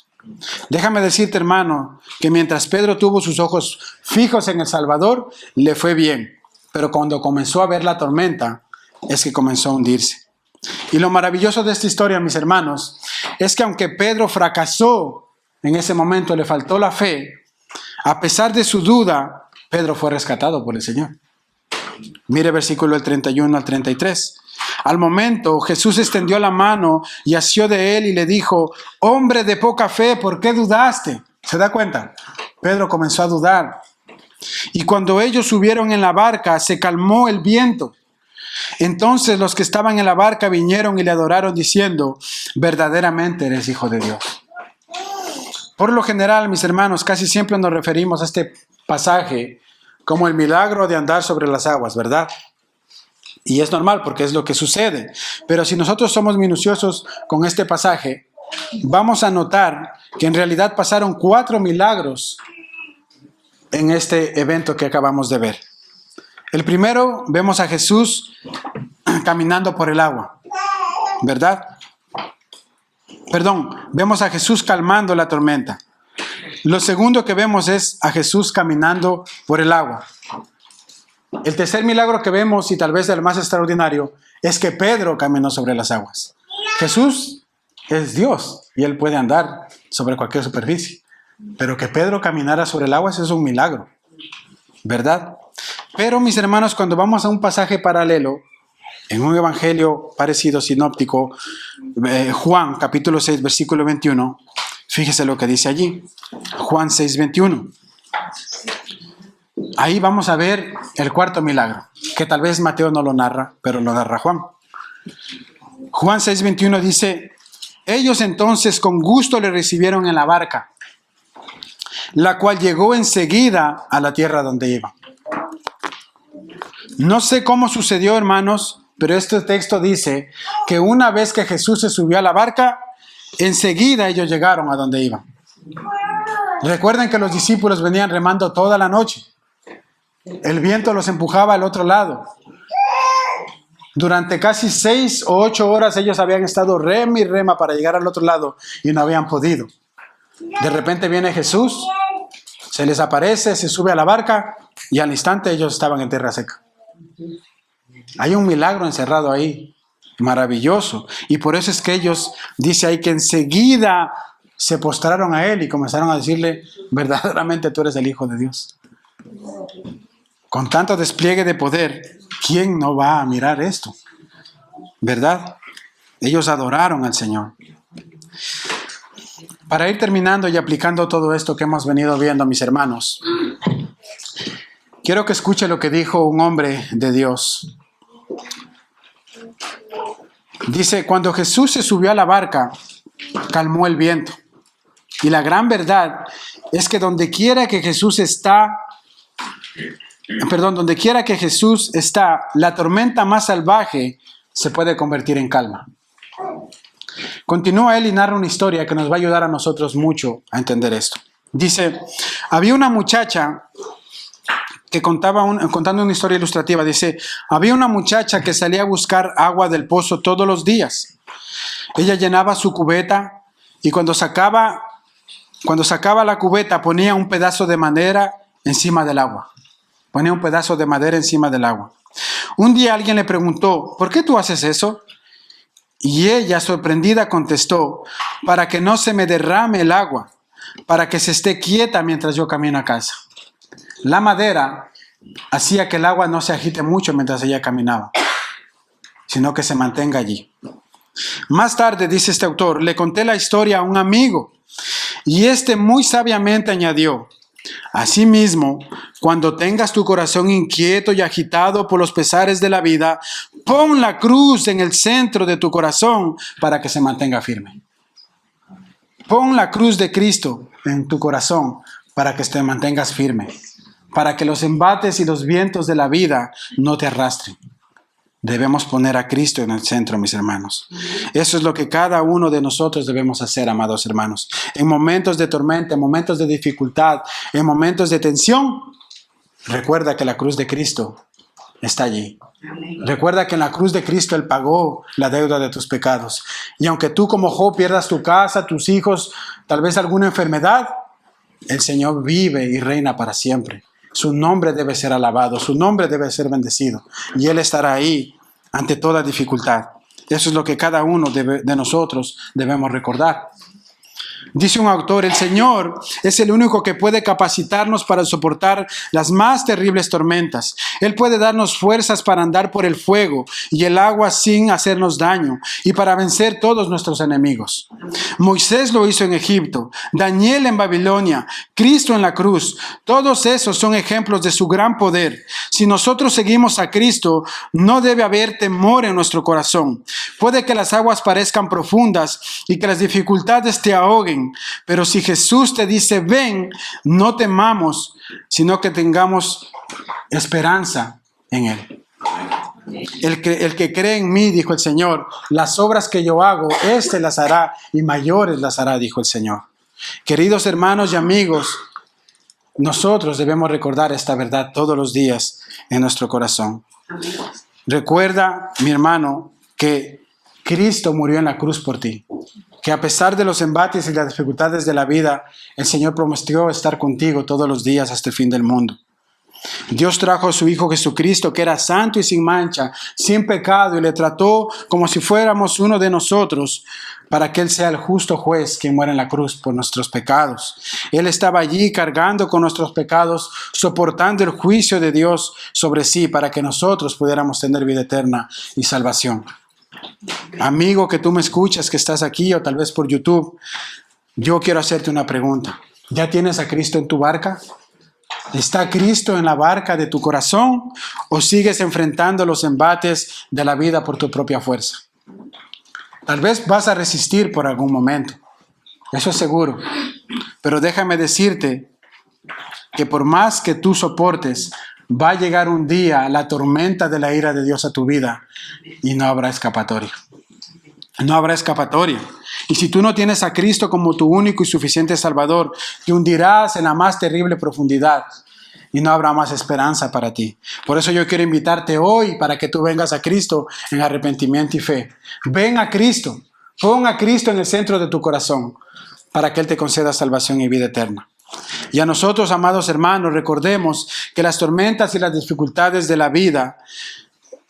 Déjame decirte, hermano, que mientras Pedro tuvo sus ojos fijos en el Salvador, le fue bien, pero cuando comenzó a ver la tormenta, es que comenzó a hundirse. Y lo maravilloso de esta historia, mis hermanos, es que aunque Pedro fracasó en ese momento le faltó la fe, a pesar de su duda, Pedro fue rescatado por el Señor. Mire versículo del 31 al 33. Al momento Jesús extendió la mano y asió de él y le dijo: hombre de poca fe, ¿por qué dudaste? ¿Se da cuenta? Pedro comenzó a dudar. Y cuando ellos subieron en la barca, se calmó el viento. Entonces los que estaban en la barca vinieron y le adoraron diciendo: verdaderamente eres hijo de Dios. Por lo general, mis hermanos, casi siempre nos referimos a este pasaje como el milagro de andar sobre las aguas, ¿verdad? Y es normal porque es lo que sucede. Pero si nosotros somos minuciosos con este pasaje, vamos a notar que en realidad pasaron 4 milagros en este evento que acabamos de ver. El primero, vemos a Jesús caminando por el agua, ¿verdad? Vemos a Jesús calmando la tormenta. Lo segundo que vemos es a Jesús caminando por el agua. El tercer milagro que vemos, y tal vez el más extraordinario, es que Pedro caminó sobre las aguas. Jesús es Dios y Él puede andar sobre cualquier superficie. Pero que Pedro caminara sobre el agua, eso es un milagro, ¿verdad? Pero, mis hermanos, cuando vamos a un pasaje paralelo, en un evangelio parecido, sinóptico, Juan, capítulo 6, versículo 21, fíjese lo que dice allí. Juan 6, 21. Ahí vamos a ver el cuarto milagro, que tal vez Mateo no lo narra, pero lo narra Juan. Juan 6, 21 dice: ellos entonces con gusto le recibieron en la barca, la cual llegó enseguida a la tierra donde iba. No sé cómo sucedió, hermanos, pero este texto dice que una vez que Jesús se subió a la barca, enseguida ellos llegaron a donde iban. Recuerden que los discípulos venían remando toda la noche. El viento los empujaba al otro lado. Durante casi 6 o 8 horas ellos habían estado rema y rema para llegar al otro lado y no habían podido. De repente viene Jesús, se les aparece, se sube a la barca y al instante ellos estaban en tierra seca. Hay un milagro encerrado ahí, maravilloso. Y por eso es que ellos, dice ahí que enseguida se postraron a Él y comenzaron a decirle: verdaderamente tú eres el Hijo de Dios. Con tanto despliegue de poder, ¿quién no va a mirar esto? ¿Verdad? Ellos adoraron al Señor. Para ir terminando y aplicando todo esto que hemos venido viendo, mis hermanos, quiero que escuche lo que dijo un hombre de Dios. Dice: cuando Jesús se subió a la barca, calmó el viento. Y la gran verdad es que donde quiera que Jesús está, la tormenta más salvaje se puede convertir en calma. Continúa él y narra una historia que nos va a ayudar a nosotros mucho a entender esto. Dice: había una muchacha que contando una historia ilustrativa, dice: había una muchacha que salía a buscar agua del pozo todos los días. Ella llenaba su cubeta y cuando sacaba la cubeta ponía un pedazo de madera encima del agua. Un día alguien le preguntó: ¿por qué tú haces eso? Y ella, sorprendida, contestó: para que no se me derrame el agua, para que se esté quieta mientras yo camino a casa. La madera hacía que el agua no se agite mucho mientras ella caminaba, sino que se mantenga allí. Más tarde, dice este autor, le conté la historia a un amigo y este muy sabiamente añadió: asimismo, cuando tengas tu corazón inquieto y agitado por los pesares de la vida, pon la cruz en el centro de tu corazón para que se mantenga firme. Pon la cruz de Cristo en tu corazón para que te mantengas firme, para que los embates y los vientos de la vida no te arrastren. Debemos poner a Cristo en el centro, mis hermanos. Eso es lo que cada uno de nosotros debemos hacer, amados hermanos. En momentos de tormenta, en momentos de dificultad, en momentos de tensión, recuerda que la cruz de Cristo está allí. Recuerda que en la cruz de Cristo Él pagó la deuda de tus pecados. Y aunque tú como Job pierdas tu casa, tus hijos, tal vez alguna enfermedad, el Señor vive y reina para siempre. Su nombre debe ser alabado, su nombre debe ser bendecido. Y Él estará ahí ante toda dificultad. Eso es lo que cada uno de nosotros debemos recordar. Dice un autor, el Señor es el único que puede capacitarnos para soportar las más terribles tormentas. Él puede darnos fuerzas para andar por el fuego y el agua sin hacernos daño y para vencer todos nuestros enemigos. Moisés lo hizo en Egipto, Daniel en Babilonia, Cristo en la cruz. Todos esos son ejemplos de su gran poder. Si nosotros seguimos a Cristo, no debe haber temor en nuestro corazón. Puede que las aguas parezcan profundas y que las dificultades te ahoguen, pero si Jesús te dice, ven, no temamos, sino que tengamos esperanza en Él. El que cree en mí, dijo el Señor, las obras que yo hago, éste las hará y mayores las hará, dijo el Señor. Queridos hermanos y amigos, nosotros debemos recordar esta verdad todos los días en nuestro corazón. Recuerda, mi hermano, que Cristo murió en la cruz por ti. Que a pesar de los embates y las dificultades de la vida, el Señor prometió estar contigo todos los días hasta el fin del mundo. Dios trajo a su Hijo Jesucristo, que era santo y sin mancha, sin pecado, y le trató como si fuéramos uno de nosotros, para que Él sea el justo juez que muere en la cruz por nuestros pecados. Él estaba allí cargando con nuestros pecados, soportando el juicio de Dios sobre sí, para que nosotros pudiéramos tener vida eterna y salvación. Amigo que tú me escuchas, que estás aquí o tal vez por YouTube, yo quiero hacerte una pregunta. ¿Ya tienes a Cristo en tu barca? ¿Está Cristo en la barca de tu corazón o sigues enfrentando los embates de la vida por tu propia fuerza? Tal vez vas a resistir por algún momento, eso es seguro, pero déjame decirte que por más que tú soportes, va a llegar un día la tormenta de la ira de Dios a tu vida y no habrá escapatoria. No habrá escapatoria. Y si tú no tienes a Cristo como tu único y suficiente Salvador, te hundirás en la más terrible profundidad y no habrá más esperanza para ti. Por eso yo quiero invitarte hoy para que tú vengas a Cristo en arrepentimiento y fe. Ven a Cristo, pon a Cristo en el centro de tu corazón para que Él te conceda salvación y vida eterna. Y a nosotros, amados hermanos, recordemos que las tormentas y las dificultades de la vida,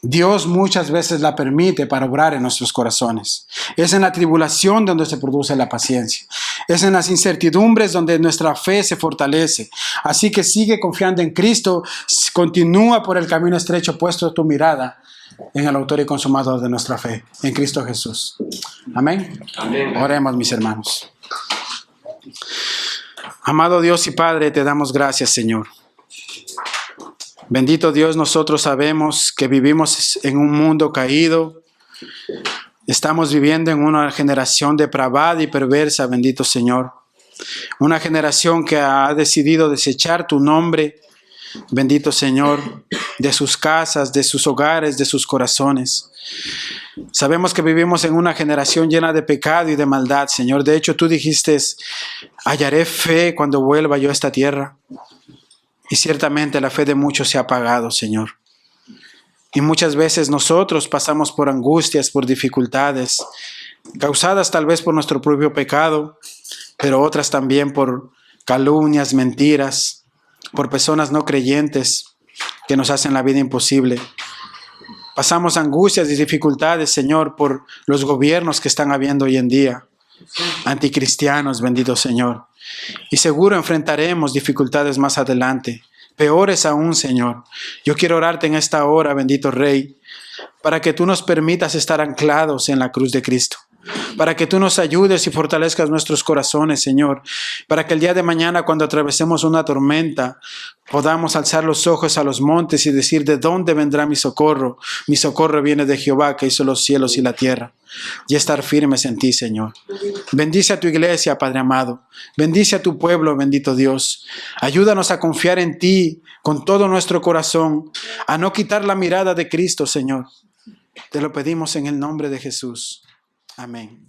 Dios muchas veces la permite para obrar en nuestros corazones. Es en la tribulación donde se produce la paciencia. Es en las incertidumbres donde nuestra fe se fortalece. Así que sigue confiando en Cristo, continúa por el camino estrecho, puesto tu mirada en el autor y consumador de nuestra fe, en Cristo Jesús. Amén. Amén. Oremos, mis hermanos. Amado Dios y Padre, te damos gracias, Señor. Bendito Dios, nosotros sabemos que vivimos en un mundo caído. Estamos viviendo en una generación depravada y perversa, bendito Señor. Una generación que ha decidido desechar tu nombre, bendito Señor, de sus casas, de sus hogares, de sus corazones. Sabemos que vivimos en una generación llena de pecado y de maldad, Señor. De hecho, tú dijiste, hallaré fe cuando vuelva yo a esta tierra. Y ciertamente la fe de muchos se ha apagado, Señor. Y muchas veces nosotros pasamos por angustias, por dificultades, causadas tal vez por nuestro propio pecado, pero otras también por calumnias, mentiras, por personas no creyentes que nos hacen la vida imposible. Pasamos angustias y dificultades, Señor, por los gobiernos que están habiendo hoy en día, anticristianos, bendito Señor. Y seguro enfrentaremos dificultades más adelante, peores aún, Señor. Yo quiero orarte en esta hora, bendito Rey, para que tú nos permitas estar anclados en la cruz de Cristo, para que tú nos ayudes y fortalezcas nuestros corazones, Señor, para que el día de mañana, cuando atravesemos una tormenta, podamos alzar los ojos a los montes y decir, ¿de dónde vendrá mi socorro? Mi socorro viene de Jehová, que hizo los cielos y la tierra. Y estar firmes en ti, Señor. Bendice a tu iglesia, Padre amado. Bendice a tu pueblo, bendito Dios. Ayúdanos a confiar en ti con todo nuestro corazón, a no quitar la mirada de Cristo, Señor. Te lo pedimos en el nombre de Jesús. Amén.